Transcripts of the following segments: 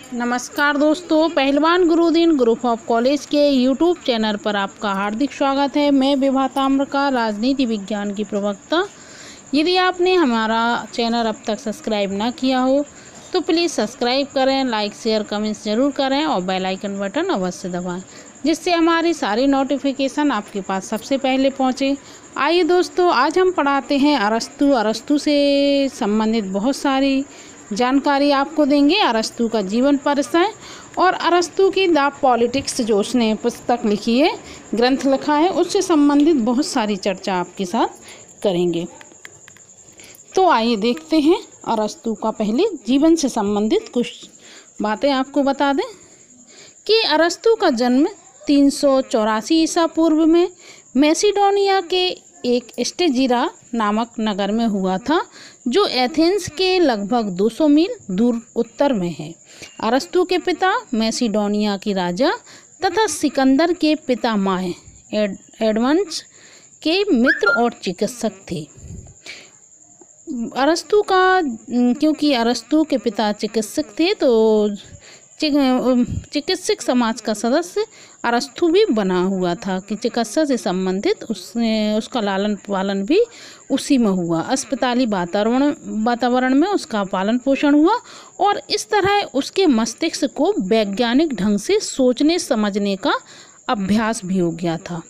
नमस्कार दोस्तों, पहलवान गुरुदीन ग्रुप ऑफ कॉलेज के यूट्यूब चैनल पर आपका हार्दिक स्वागत है। मैं विभा ताम्र का राजनीति विज्ञान की प्रवक्ता। यदि आपने हमारा चैनल अब तक सब्सक्राइब ना किया हो तो प्लीज़ सब्सक्राइब करें, लाइक शेयर कमेंट्स ज़रूर करें और बेल आइकन बटन अवश्य दबाएं, जिससे हमारी सारी नोटिफिकेशन आपके पास सबसे पहले पहुँचे। आइए दोस्तों, आज हम पढ़ाते हैं अरस्तु से संबंधित बहुत सारी जानकारी आपको देंगे। अरस्तु का जीवन परिचय और अरस्तु की द पॉलिटिक्स जो उसने पुस्तक लिखी है, ग्रंथ लिखा है, उससे संबंधित बहुत सारी चर्चा आपके साथ करेंगे। तो आइए देखते हैं अरस्तु का पहले जीवन से संबंधित कुछ बातें आपको बता दें कि अरस्तु का जन्म 384 ईसा पूर्व में मैसिडोनिया के एक स्टेजिरा नामक नगर में हुआ था, जो एथेंस के लगभग 200 मील दूर उत्तर में है। अरस्तु के पिता मैसिडोनिया की राजा तथा सिकंदर के पितामह एडमंस के मित्र और चिकित्सक थे। क्योंकि अरस्तु के पिता चिकित्सक थे तो चिकित्सक समाज का सदस्य अरस्तु भी बना हुआ था कि चिकित्सा से संबंधित उसका लालन पालन भी उसी में हुआ। अस्पताली वातावरण में उसका पालन पोषण हुआ और इस तरह उसके मस्तिष्क को वैज्ञानिक ढंग से सोचने समझने का अभ्यास भी हो गया था,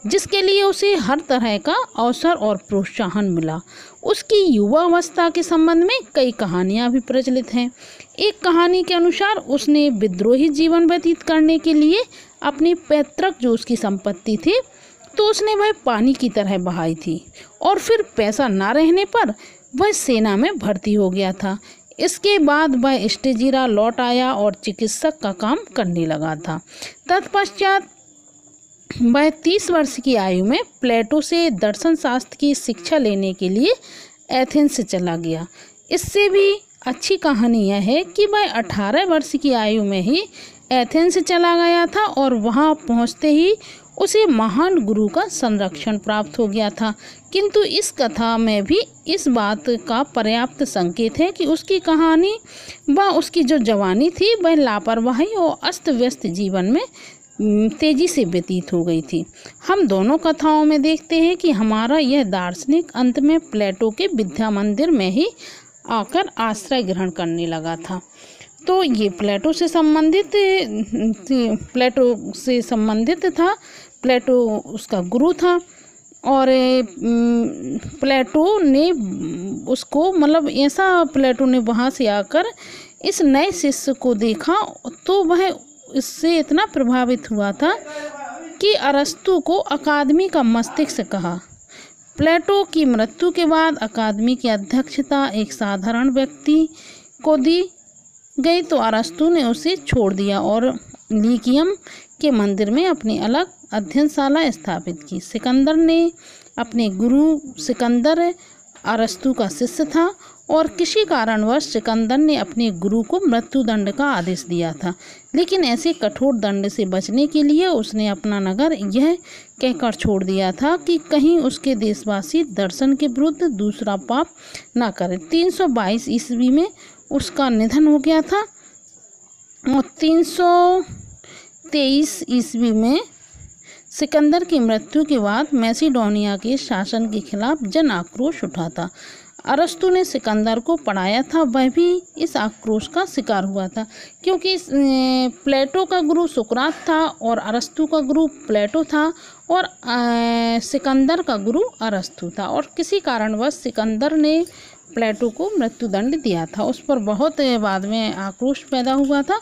जिसके लिए उसे हर तरह का अवसर और प्रोत्साहन मिला। उसकी युवा अवस्था के संबंध में कई कहानियां भी प्रचलित हैं। एक कहानी के अनुसार उसने विद्रोही जीवन व्यतीत करने के लिए अपनी पैतृक जो उसकी संपत्ति थी तो उसने वह पानी की तरह बहाई थी और फिर पैसा ना रहने पर वह सेना में भर्ती हो गया था। इसके बाद वह स्टेजिरा लौट आया और चिकित्सक का काम करने लगा था। तत्पश्चात वह 30 वर्ष की आयु में प्लेटो से दर्शन शास्त्र की शिक्षा लेने के लिए एथेंस से चला गया। इससे भी अच्छी कहानी यह है कि वह 18 वर्ष की आयु में ही एथेंस चला गया था और वहां पहुंचते ही उसे महान गुरु का संरक्षण प्राप्त हो गया था। किंतु इस कथा में भी इस बात का पर्याप्त संकेत है कि उसकी कहानी व उसकी जो जवानी थी वह लापरवाही और अस्त व्यस्त जीवन में तेजी से व्यतीत हो गई थी। हम दोनों कथाओं में देखते हैं कि हमारा यह दार्शनिक अंत में प्लेटो के विद्या मंदिर में ही आकर आश्रय ग्रहण करने लगा था। तो ये प्लेटो से संबंधित था। प्लेटो उसका गुरु था और प्लेटो ने उसको प्लेटो ने वहाँ से आकर इस नए शिष्य को देखा तो वह इससे इतना प्रभावित हुआ था कि अरस्तु को अकादमी का मस्तिष्क कहा। प्लेटो की मृत्यु के बाद अकादमी की अध्यक्षता एक साधारण व्यक्ति को दी गई तो अरस्तु ने उसे छोड़ दिया और लीकियम के मंदिर में अपनी अलग अध्ययनशाला स्थापित की। सिकंदर अरस्तु का शिष्य था और किसी कारणवश सिकंदर ने अपने गुरु को मृत्युदंड का आदेश दिया था, लेकिन ऐसे कठोर दंड से बचने के लिए उसने अपना नगर यह कहकर छोड़ दिया था कि कहीं उसके देशवासी दर्शन के विरुद्ध दूसरा पाप न करें। 322 ईस्वी में उसका निधन हो गया था और 323 ईस्वी में सिकंदर की मृत्यु के बाद मैसिडोनिया के शासन के खिलाफ जन आक्रोश उठा था। अरस्तु ने सिकंदर को पढ़ाया था, वह भी इस आक्रोश का शिकार हुआ था, क्योंकि प्लेटो का गुरु सुकरात था और अरस्तु का गुरु प्लेटो था और सिकंदर का गुरु अरस्तु था। और किसी कारणवश सिकंदर ने प्लेटो को मृत्युदंड दिया था। उस पर बहुत बाद में आक्रोश पैदा हुआ था।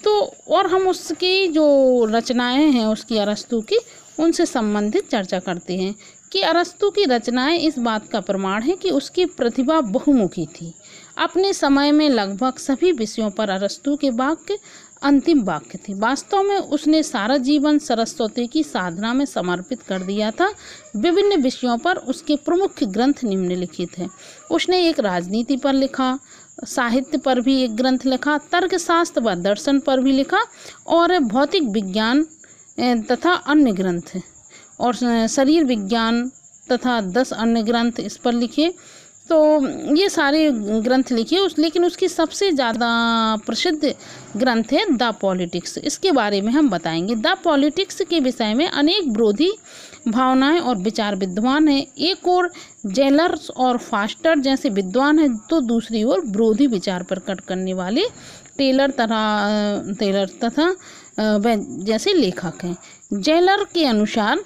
तो और हम उसकी जो रचनाएं हैं उसकी अरस्तु की, उनसे संबंधित चर्चा करते हैं कि अरस्तु की रचनाएं इस बात का प्रमाण है कि उसकी प्रतिभा बहुमुखी थी। अपने समय में लगभग सभी विषयों पर अरस्तु के वाक्य अंतिम वाक्य थे। वास्तव में उसने सारा जीवन सरस्वती की साधना में समर्पित कर दिया था। विभिन्न विषयों पर उसके प्रमुख ग्रंथ निम्नलिखित हैं। उसने एक राजनीति पर लिखा, साहित्य पर भी एक ग्रंथ लिखा, तर्कशास्त्र व दर्शन पर भी लिखा और भौतिक विज्ञान तथा अन्य ग्रंथ और शरीर विज्ञान तथा 10 अन्य ग्रंथ इस पर लिखे। तो ये सारे ग्रंथ लिखे लेकिन उसकी सबसे ज़्यादा प्रसिद्ध ग्रंथ है द पॉलिटिक्स। इसके बारे में हम बताएंगे। द पॉलिटिक्स के विषय में अनेक विरोधी भावनाएं और विचार विद्वान हैं। एक ओर जेलर्स और फास्टर जैसे विद्वान हैं, तो दूसरी ओर विरोधी विचार प्रकट करने वाले टेलर तथा जैसे लेखक हैं। जेलर के अनुसार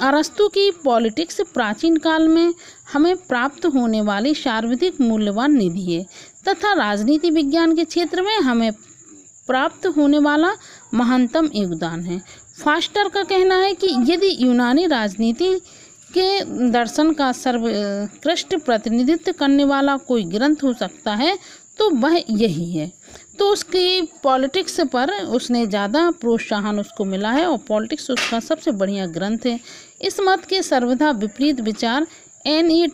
अरस्तु की पॉलिटिक्स प्राचीन काल में हमें प्राप्त होने वाली सर्वाधिक मूल्यवान निधि है तथा राजनीति विज्ञान के क्षेत्र में हमें प्राप्त होने वाला महानतम योगदान है। फास्टर का कहना है कि यदि यूनानी राजनीति के दर्शन का सर्वोत्कृष्ट प्रतिनिधित्व करने वाला कोई ग्रंथ हो सकता है तो वह यही है। तो उसकी पॉलिटिक्स पर उसने ज़्यादा प्रोत्साहन उसको मिला है और पॉलिटिक्स उसका सबसे बढ़िया ग्रंथ है। इस मत के सर्वथा विपरीत विचार N.E.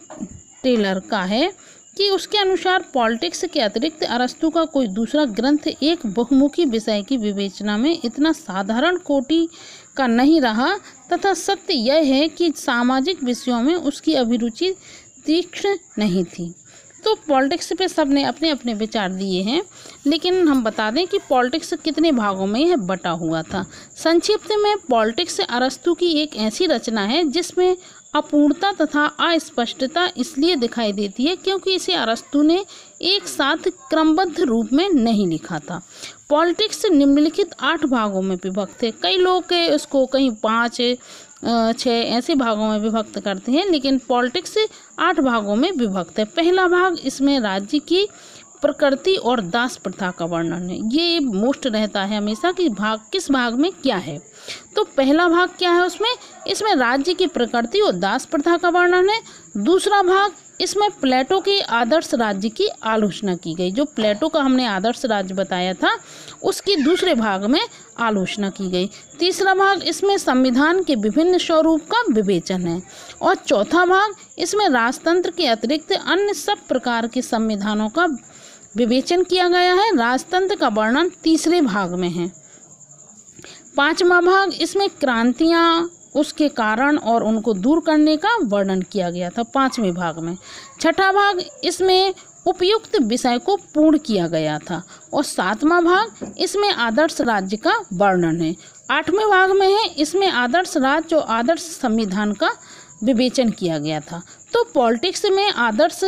टेलर का है कि उसके अनुसार पॉलिटिक्स के अतिरिक्त अरस्तु का कोई दूसरा ग्रंथ एक बहुमुखी विषय की विवेचना में इतना साधारण कोटि का नहीं रहा तथा सत्य यह है कि सामाजिक विषयों में उसकी अभिरुचि तीक्ष्ण नहीं थी। तो पॉलिटिक्स पे सबने अपने अपने विचार दिए हैं, लेकिन हम बता दें कि पॉलिटिक्स कितने भागों में यह बटा हुआ था। संक्षिप्त में पॉलिटिक्स अरस्तु की एक ऐसी रचना है जिसमें अपूर्णता तथा अस्पष्टता इसलिए दिखाई देती है क्योंकि इसे अरस्तु ने एक साथ क्रमबद्ध रूप में नहीं लिखा था। पॉलिटिक्स निम्नलिखित 8 भागों में विभक्त है। कई लोग इसको कहीं 5 6 ऐसे भागों में विभक्त करते हैं, लेकिन पॉलिटिक्स 8 भागों में विभक्त है। पहला भाग, इसमें राज्य की प्रकृति और दास प्रथा का वर्णन है। ये मोस्ट रहता है हमेशा कि किस भाग में क्या है। तो पहला भाग क्या है इसमें राज्य की प्रकृति और दास प्रथा का वर्णन है। दूसरा भाग, इसमें प्लेटो के आदर्श राज्य की आलोचना की गई। जो प्लेटो का हमने आदर्श राज्य बताया था उसकी दूसरे भाग में आलोचना की गई। तीसरा भाग, इसमें संविधान के विभिन्न स्वरूप का विवेचन है। और चौथा भाग, इसमें राजतंत्र के अतिरिक्त अन्य सब प्रकार के संविधानों का विवेचन किया गया है। राजतंत्र का वर्णन तीसरे भाग में है। पांचवा भाग, इसमें क्रांतियाँ, उसके कारण और उनको दूर करने का वर्णन किया गया था 5वें भाग में। छठा भाग, इसमें उपयुक्त विषय को पूर्ण किया गया था। और 7वां भाग, इसमें आदर्श राज्य का वर्णन है। 8वें भाग में है, इसमें आदर्श राज्य और आदर्श संविधान का विवेचन किया गया था। तो पॉलिटिक्स में आदर्श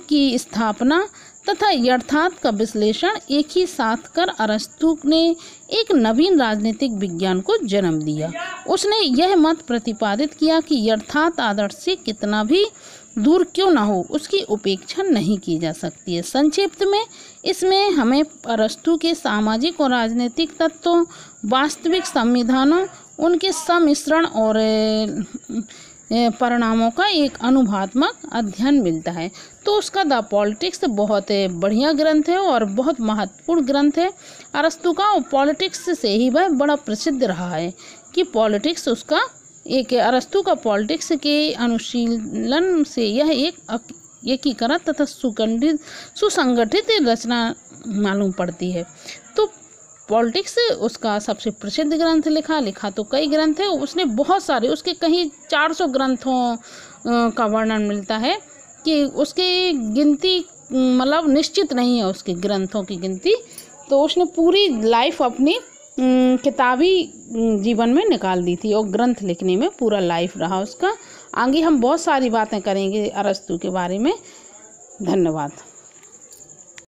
की स्थापना तथा यथार्थ का विश्लेषण एक ही साथ कर अरस्तु ने एक नवीन राजनीतिक विज्ञान को जन्म दिया। उसने यह मत प्रतिपादित किया कि यथार्थ आदर्श से कितना भी दूर क्यों ना हो, उसकी उपेक्षा नहीं की जा सकती है। संक्षिप्त में इसमें हमें अरस्तु के सामाजिक और राजनीतिक तत्वों, वास्तविक संविधानों, उनके सम्मिश्रण और परिणामों का एक अनुभवात्मक अध्ययन मिलता है। तो उसका द पॉलिटिक्स बहुत बढ़िया ग्रंथ है और बहुत महत्वपूर्ण ग्रंथ है अरस्तु का। और पॉलिटिक्स से ही वह बड़ा प्रसिद्ध रहा है कि पॉलिटिक्स उसका एक अरस्तु का पॉलिटिक्स के अनुशीलन से यह एक एकीकृत तथा सुसंगठित रचना मालूम पड़ती है। तो पॉलिटिक्स उसका सबसे प्रसिद्ध ग्रंथ लिखा तो कई ग्रंथ है। उसने बहुत सारे, उसके कहीं 400 ग्रंथों का वर्णन मिलता है कि उसकी गिनती मतलब निश्चित नहीं है उसके ग्रंथों की गिनती। तो उसने पूरी लाइफ अपनी किताबी जीवन में निकाल दी थी और ग्रंथ लिखने में पूरा लाइफ रहा उसका। आगे हम बहुत सारी बातें करेंगे अरस्तु के बारे में। धन्यवाद।